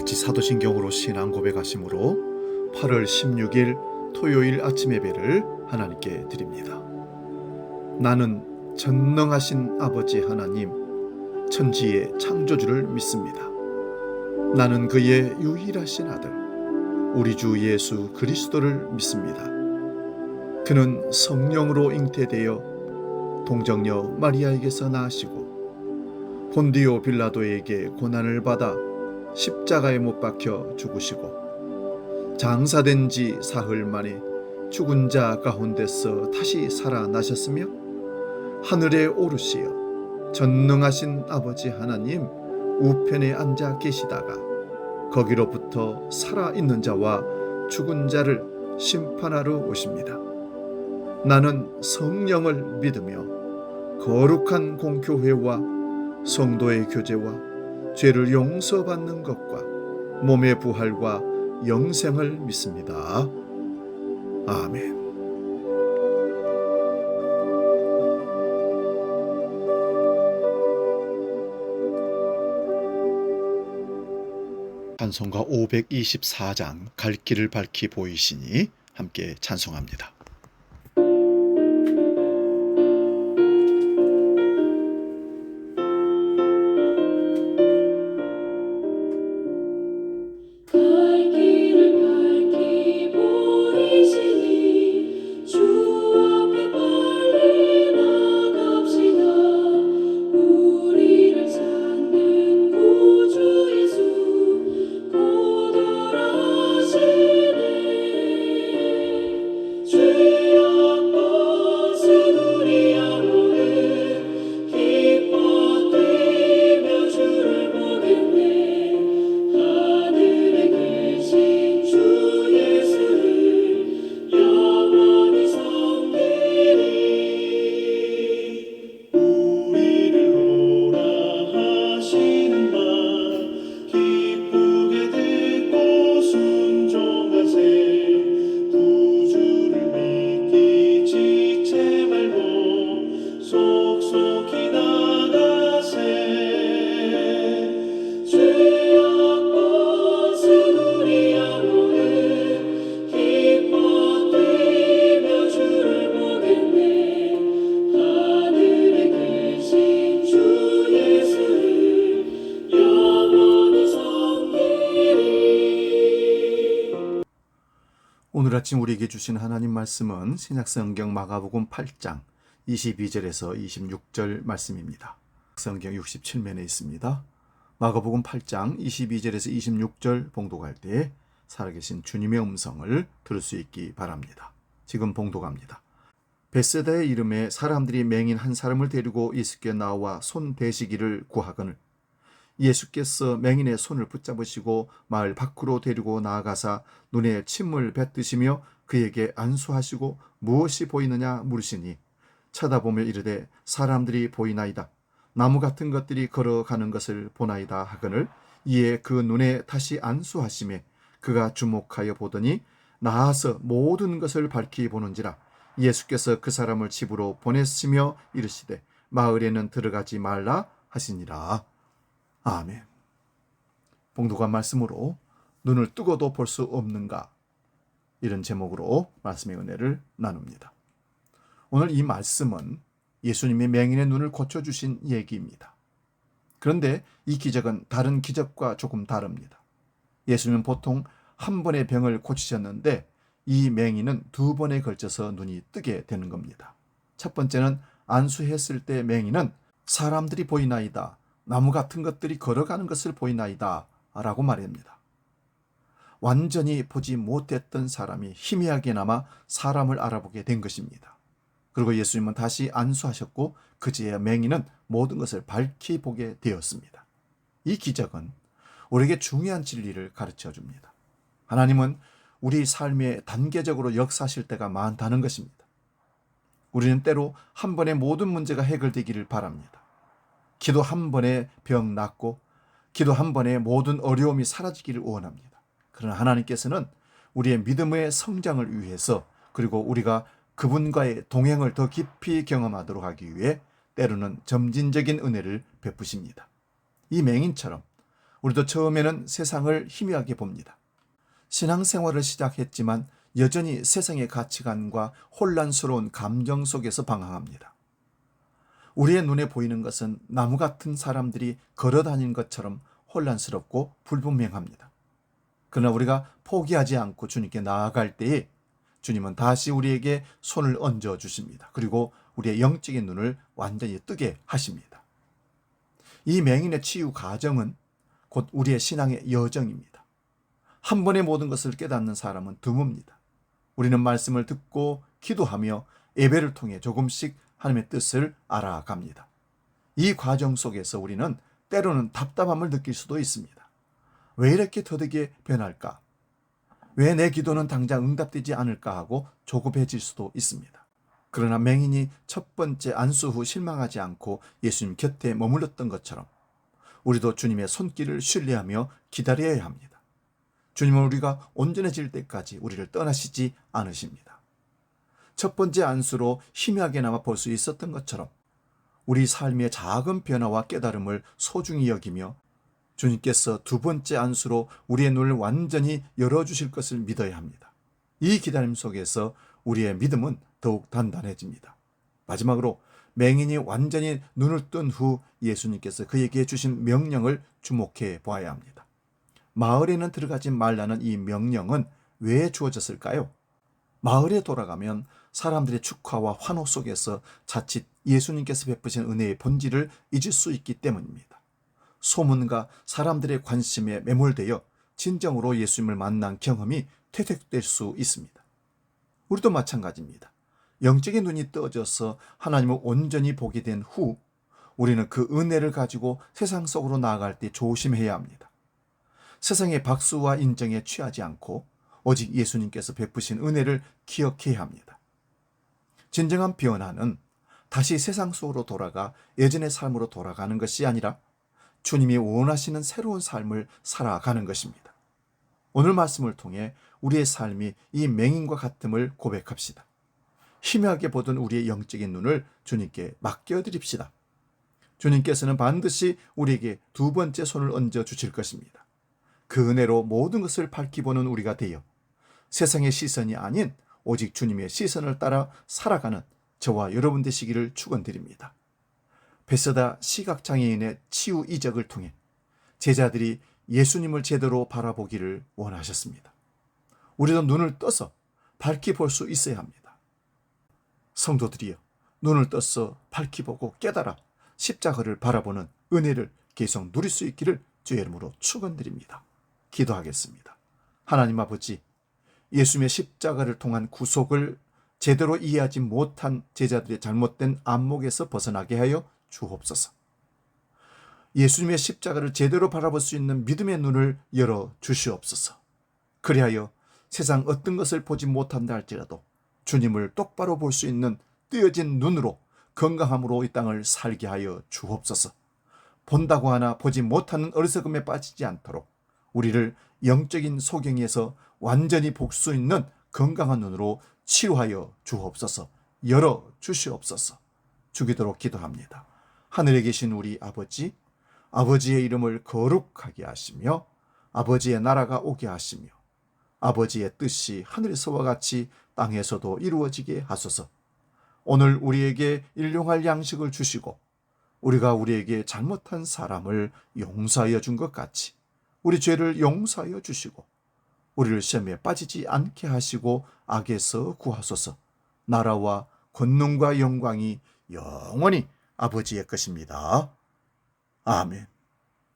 같이 사도신경으로 신앙 고백하심으로 8월 16일 토요일 아침 예배를 하나님께 드립니다. 나는 전능하신 아버지 하나님, 천지의 창조주를 믿습니다. 나는 그의 유일하신 아들, 우리 주 예수 그리스도를 믿습니다. 그는 성령으로 잉태되어 동정녀 마리아에게서 나시고 본디오 빌라도에게 고난을 받아 십자가에 못 박혀 죽으시고 장사된 지 사흘 만에 죽은 자 가운데서 다시 살아나셨으며 하늘에 오르시어 전능하신 아버지 하나님 우편에 앉아 계시다가 거기로부터 살아있는 자와 죽은 자를 심판하러 오십니다. 나는 성령을 믿으며 거룩한 공교회와 성도의 교제와 죄를 용서받는 것과 몸의 부활과 영생을 믿습니다. 아멘. 찬송가 524장 갈 길을 밝히 보이시니 함께 찬송합니다. 오늘 아침 우리에게 주신 하나님 말씀은 신약성경 마가복음 8장 22절에서 26절 말씀입니다. 성경 67면에 있습니다. 마가복음 8장 22절에서 26절 봉독할 때 살아계신 주님의 음성을 들을 수 있기 바랍니다. 지금 봉독합니다. 벳세다의 이름에 사람들이 맹인 한 사람을 데리고 예수께 나와 손 대시기를 구하거늘 예수께서 맹인의 손을 붙잡으시고 마을 밖으로 데리고 나아가사 눈에 침을 뱉으시며 그에게 안수하시고 무엇이 보이느냐 물으시니 쳐다보며 이르되 사람들이 보이나이다. 나무 같은 것들이 걸어가는 것을 보나이다 하거늘 이에 그 눈에 다시 안수하시매 그가 주목하여 보더니 나아서 모든 것을 밝히 보는지라. 예수께서 그 사람을 집으로 보내시며 이르시되 마을에는 들어가지 말라 하시니라. 아멘. 봉독한 말씀으로 눈을 뜨고도 볼 수 없는가? 이런 제목으로 말씀의 은혜를 나눕니다. 오늘 이 말씀은 예수님이 맹인의 눈을 고쳐주신 얘기입니다. 그런데 이 기적은 다른 기적과 조금 다릅니다. 예수님은 보통 한 번의 병을 고치셨는데 이 맹인은 두 번에 걸쳐서 눈이 뜨게 되는 겁니다. 첫 번째는 안수했을 때 맹인은 사람들이 보이나이다. 나무 같은 것들이 걸어가는 것을 보이나이다 라고 말합니다. 완전히 보지 못했던 사람이 희미하게나마 사람을 알아보게 된 것입니다. 그리고 예수님은 다시 안수하셨고 그제야 맹인은 모든 것을 밝히 보게 되었습니다. 이 기적은 우리에게 중요한 진리를 가르쳐 줍니다. 하나님은 우리 삶에 단계적으로 역사하실 때가 많다는 것입니다. 우리는 때로 한 번에 모든 문제가 해결되기를 바랍니다. 기도 한 번에 병 낫고 기도 한 번에 모든 어려움이 사라지기를 원합니다. 그러나 하나님께서는 우리의 믿음의 성장을 위해서 그리고 우리가 그분과의 동행을 더 깊이 경험하도록 하기 위해 때로는 점진적인 은혜를 베푸십니다. 이 맹인처럼 우리도 처음에는 세상을 희미하게 봅니다. 신앙생활을 시작했지만 여전히 세상의 가치관과 혼란스러운 감정 속에서 방황합니다. 우리의 눈에 보이는 것은 나무 같은 사람들이 걸어다니는 것처럼 혼란스럽고 불분명합니다. 그러나 우리가 포기하지 않고 주님께 나아갈 때에 주님은 다시 우리에게 손을 얹어 주십니다. 그리고 우리의 영적인 눈을 완전히 뜨게 하십니다. 이 맹인의 치유 과정은 곧 우리의 신앙의 여정입니다. 한 번에 모든 것을 깨닫는 사람은 드뭅니다. 우리는 말씀을 듣고 기도하며 예배를 통해 조금씩 하나님의 뜻을 알아갑니다. 이 과정 속에서 우리는 때로는 답답함을 느낄 수도 있습니다. 왜 이렇게 더디게 변할까? 왜 내 기도는 당장 응답되지 않을까 하고 조급해질 수도 있습니다. 그러나 맹인이 첫 번째 안수 후 실망하지 않고 예수님 곁에 머물렀던 것처럼 우리도 주님의 손길을 신뢰하며 기다려야 합니다. 주님은 우리가 온전해질 때까지 우리를 떠나시지 않으십니다. 첫 번째 안수로 희미하게나마 볼 수 있었던 것처럼 우리 삶의 작은 변화와 깨달음을 소중히 여기며 주님께서 두 번째 안수로 우리의 눈을 완전히 열어주실 것을 믿어야 합니다. 이 기다림 속에서 우리의 믿음은 더욱 단단해집니다. 마지막으로 맹인이 완전히 눈을 뜬 후 예수님께서 그에게 주신 명령을 주목해 보아야 합니다. 마을에는 들어가지 말라는 이 명령은 왜 주어졌을까요? 마을에 돌아가면 사람들의 축하와 환호 속에서 자칫 예수님께서 베푸신 은혜의 본질을 잊을 수 있기 때문입니다. 소문과 사람들의 관심에 매몰되어 진정으로 예수님을 만난 경험이 퇴색될 수 있습니다. 우리도 마찬가지입니다. 영적인 눈이 떠져서 하나님을 온전히 보게 된 후 우리는 그 은혜를 가지고 세상 속으로 나아갈 때 조심해야 합니다. 세상의 박수와 인정에 취하지 않고 오직 예수님께서 베푸신 은혜를 기억해야 합니다. 진정한 변화는 다시 세상 속으로 돌아가 예전의 삶으로 돌아가는 것이 아니라 주님이 원하시는 새로운 삶을 살아가는 것입니다. 오늘 말씀을 통해 우리의 삶이 이 맹인과 같음을 고백합시다. 희미하게 보던 우리의 영적인 눈을 주님께 맡겨드립시다. 주님께서는 반드시 우리에게 두 번째 손을 얹어 주실 것입니다. 그 은혜로 모든 것을 밝히 보는 우리가 되어 세상의 시선이 아닌 오직 주님의 시선을 따라 살아가는 저와 여러분 되시기를 축원드립니다. 베세다 시각장애인의 치유 이적을 통해 제자들이 예수님을 제대로 바라보기를 원하셨습니다. 우리도 눈을 떠서 밝히 볼 수 있어야 합니다. 성도들이여, 눈을 떠서 밝히 보고 깨달아 십자가를 바라보는 은혜를 계속 누릴 수 있기를 주의 이름으로 축원드립니다. 기도하겠습니다. 하나님 아버지, 예수님의 십자가를 통한 구속을 제대로 이해하지 못한 제자들의 잘못된 안목에서 벗어나게 하여 주옵소서. 예수님의 십자가를 제대로 바라볼 수 있는 믿음의 눈을 열어 주시옵소서. 그리하여 세상 어떤 것을 보지 못한다 할지라도 주님을 똑바로 볼 수 있는 뜨여진 눈으로 건강함으로 이 땅을 살게 하여 주옵소서. 본다고 하나 보지 못하는 어리석음에 빠지지 않도록 우리를 영적인 소경에서 완전히 볼 수 있는 건강한 눈으로 치유하여 주옵소서. 열어 주시옵소서. 주기도록 기도합니다. 하늘에 계신 우리 아버지, 아버지의 이름을 거룩하게 하시며 아버지의 나라가 오게 하시며 아버지의 뜻이 하늘에서와 같이 땅에서도 이루어지게 하소서. 오늘 우리에게 일용할 양식을 주시고 우리가 우리에게 잘못한 사람을 용서하여 준 것 같이 우리 죄를 용서하여 주시고 우리를 시험에 빠지지 않게 하시고 악에서 구하소서. 나라와 권능과 영광이 영원히 아버지의 것입니다. 아멘.